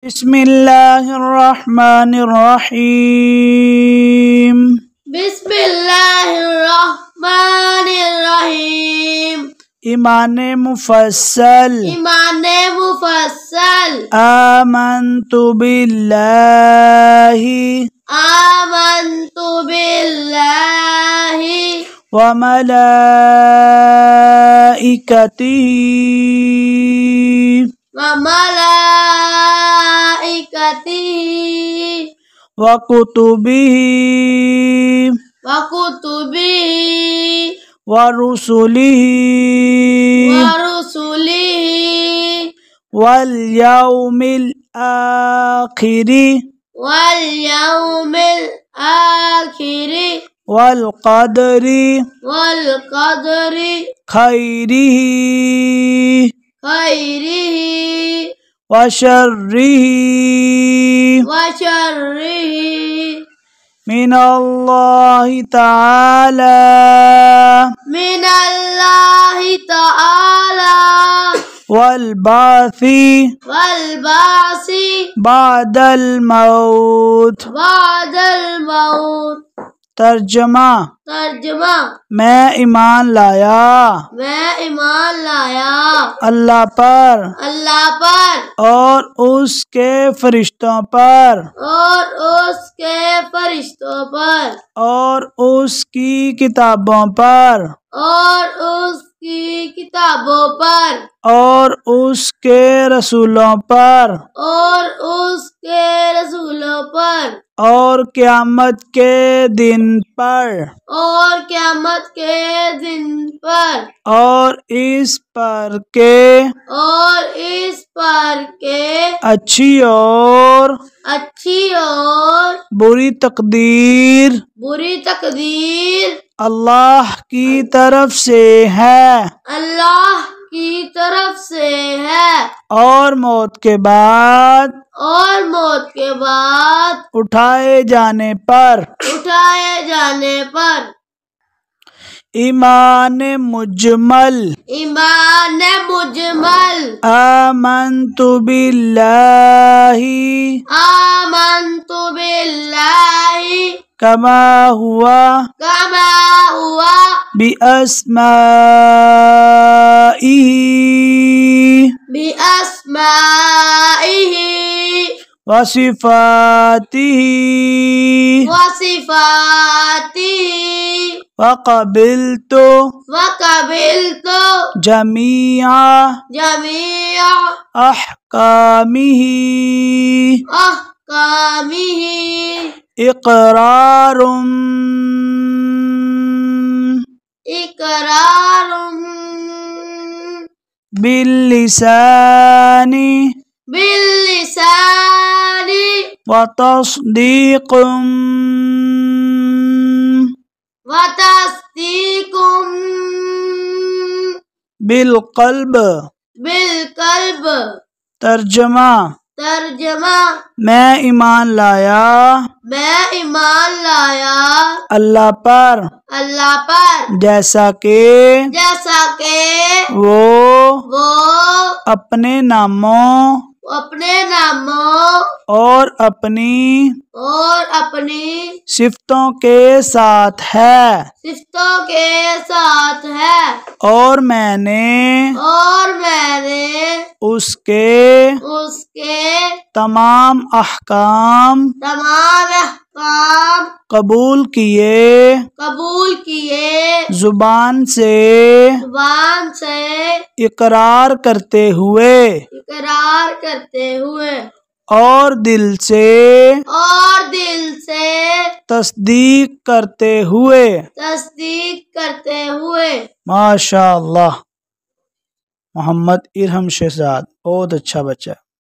بسم اللہ الرحمن الرحیم بسم اللہ الرحمن الرحیم ایمان مفصل آمنت باللہ وملائکتہ وکتبہ ورسلہ والیوم الآخر والقدر خیرہ وشرہ من اللہ تعالی والبعث بعد الموت۔ ترجمہ میں ایمان لایا اللہ پر اور اس کے فرشتوں پر اور اس کی کتابوں پر اور اس کے رسولوں پر اور قیامت کے دن پر اور اس پر کہ اچھی اور بری تقدیر اللہ کی طرف سے ہے اور موت کے بعد اٹھائے جانے پر ایمان مجمل آمنت باللہ کما ہوا باسمائہ وصفاتہ وقبلت جمیع احکامہ اقرار باللسان وتصدیق بالقلب۔ ترجمہ میں ایمان لایا اللہ پر جیسا کہ وہ اپنے ناموں اور اپنی صفتوں کے ساتھ ہے اور میں نے اس کے تمام احکام قبول کیے زبان سے اقرار کرتے ہوئے اور دل سے تصدیق کرتے ہوئے۔ ماشاء اللہ، محمد ارہم شہزاد بہت اچھا بچہ ہے۔